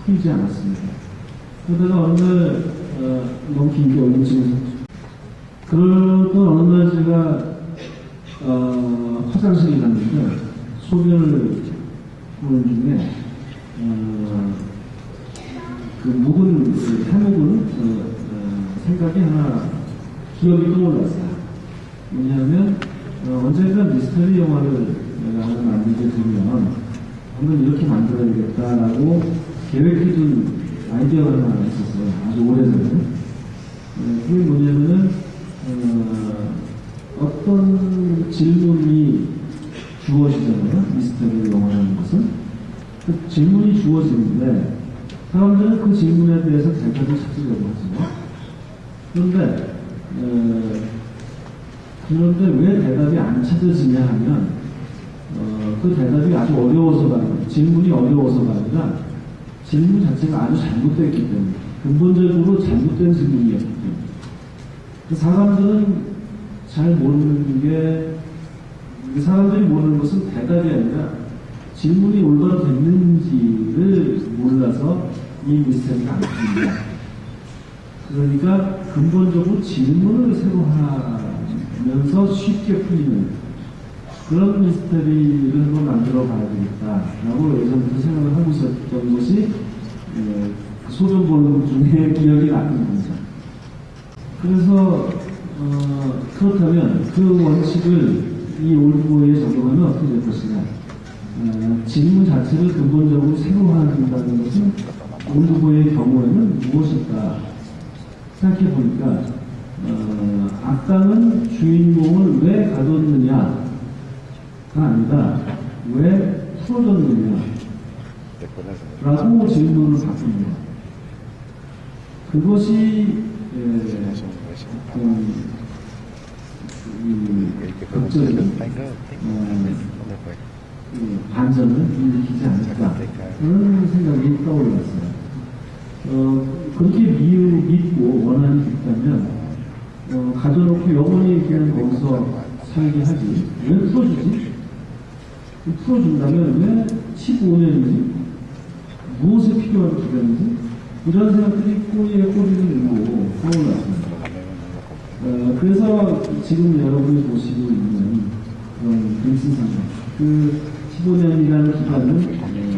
Speaker 4: 풀리지 않았습니다. 그러다가 어느 날 너무 긴게 올림증에서 그러던 어느 날 제가 화장실에 갔는데 소변을 보는 중에 그 묵은 해묵은 생각이 하나 기억이 떠올랐어요. 뭐냐면 언젠가 미스터리 영화를 내가 하나 만들게 되면 한번 이렇게 만들어야겠다라고 계획해둔 아이디어가 하나 있었어요. 아주 오래전에. 그게 뭐냐면은 어떤 질문이 주어지잖아요. 미스터리 영화라는 것은. 그 질문이 주어지는데 사람들은 그 질문에 대해서 대답을 찾으려고 하죠. 그런데 왜 대답이 안 찾아지냐 하면 그 대답이 아주 어려워서가 아니라 질문이 어려워서가 아니라 질문 자체가 아주 잘못되어 있기 때문에 근본적으로 잘못된 질문이었기 때문에 그 사람들은 잘 모르는 게, 그 사람들이 모르는 것은 대답이 아니라 질문이 올바로 됐는지를 몰라서 이 미스터리가 안 풀립니다. 그러니까 근본적으로 질문을 새로 하면서 쉽게 풀리는 그런 미스터리를 한번 만들어 봐야 되겠다라고 예전부터 생각을 하고 있었던 것이 소변본 중에 기억이 났습니다. 그래서 그렇다면 그 원칙을 이 올드보이에 적용하면 어떻게 될 것이냐. 질문 자체를 근본적으로 새로 한다는 것은 올드보이의 경우에는 무엇일까 생각해 보니까 악당은 주인공을 왜 가뒀느냐가 아니라 왜 풀어줬느냐 라고 질문을 바꿉니다. 그것이 극적인 반전을 일으키지 않을까 그런 생각이 떠올랐어요. 그렇게 믿고 원한이 있다면 가져놓고 영원히 그냥 거기서 살게 하지 왜 풀어주지? 풀어준다면 왜 15년이지? 무엇에 필요한 기간이지? 이런 생각들이 꼬리에 꼬리를 물고 떠올랐습니다. 그래서 지금 여러분이 보시고 있는 그런 글씨상가 그 15년이라는 기간은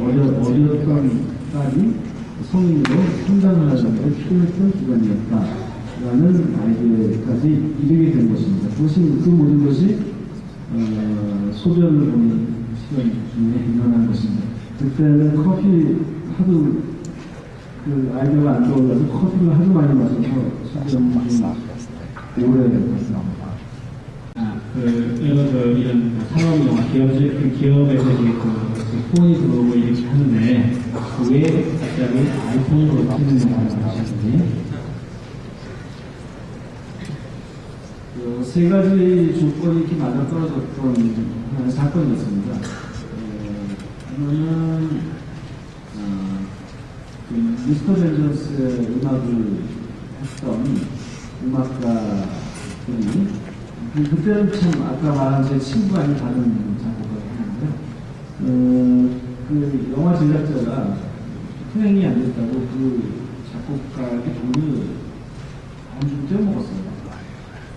Speaker 4: 어렸던 딸이 성인으로 성장을 하는데 필요했던 기간이었다라는 아이디어까지 이르게 된 것입니다. 그 모든 것이 소변을 보는 시간 중에 일어난 것입니다. 그때는 커피 하도 그 아이디어가 안 떠올라서 커피를 하도 많이 마셔서 소변이 좀 오래됐습니다.
Speaker 3: 이런 산업 영화 기업에서 폰이 들어오고 이렇게 하는데 왜 갑자기 아이폰으로 바뀌는 영화를 하시는지
Speaker 4: 세 가지 조건이 이렇게 맞아 떨어졌던 하나의 사건이 있습니다. 하나는 미스터 벤저스의 음악을 했던 음악가들이 그때는 참 아까 말한 제 친구가 아닌 다른 작곡가였는데요. 그 영화 제작자가 흥행이 안 됐다고 그 작곡가에게 돈을 안 주고 떼어먹었어요.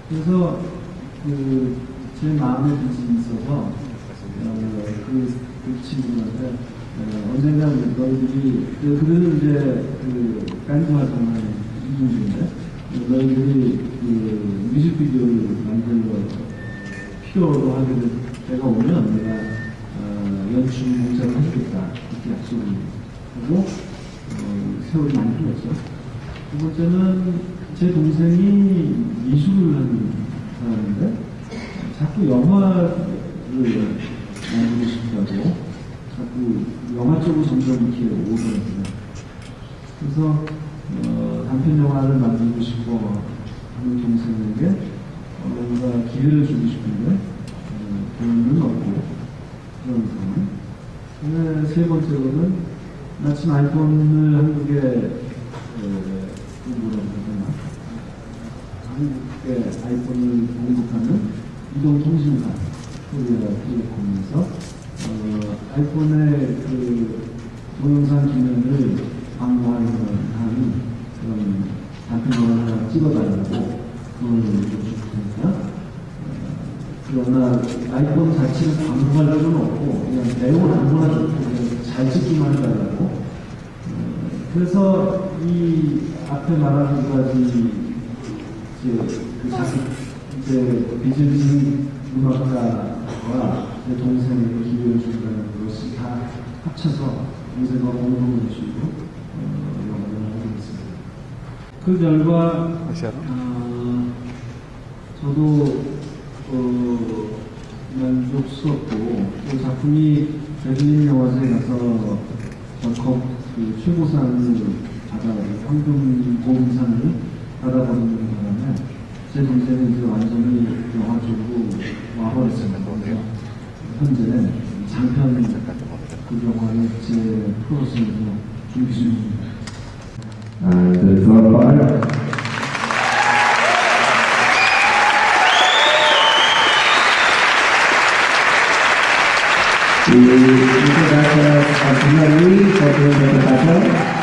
Speaker 4: 그래서 제 마음에 빚이 있어서 그 친구한테 언젠가 너희들이 그들은 이제 밴드 활동하는 이분들인데 너희들이 뮤직비디오를 만들러 필요로 하는 때가 오면 내가 연출 공사를 해주겠다 이렇게 약속을 하고 세월이 많이 흘렀죠. 두 번째는 제 동생이 미술을 하는 사람인데 자꾸 영화를 만들고 싶다고 자꾸 영화 쪽으로 점점 이렇게 오더라고요. 그래서 단편 영화를 만들고 싶어 하는 동생에게 뭔가 기회를 주고 싶은데 돈은 없고 그런 상황. 세 번째로는 마침 아이폰을 한국에 뭐라고 하나 한국에 아이폰을 공급하는 이동통신사 코리아텔레콤에서 아이폰의 동영상 기능을 광고하는 그런 단편 영화를 찍어달라고 그걸 요청했으니까 그러나 아이폰 자체를 광고할 필요는 없고 그냥 내용을 아무나 좋고 그냥 잘 찍기만 해달라고 그래서 이 앞에 말한 두 가지 이제 비즈니스 음악가와 제 동생에게 기회를 준다는 것이 다 합쳐서 동생과 공동을 주고 영화를 하게 됐습니다. 그 결과 저도 만족스럽고 그 작품이 베를린 영화제에 가서 최고상을 황금 고음상을 받아버리는 바람에 제 동생은 이제 완전히 영화 쪽으로 와버렸습니다. 현재 장편 그 영화의 제 프로젝트로 준비 중입니다.
Speaker 1: And the third part.
Speaker 2: Y muchas gracias al señor Luis por su interpretación.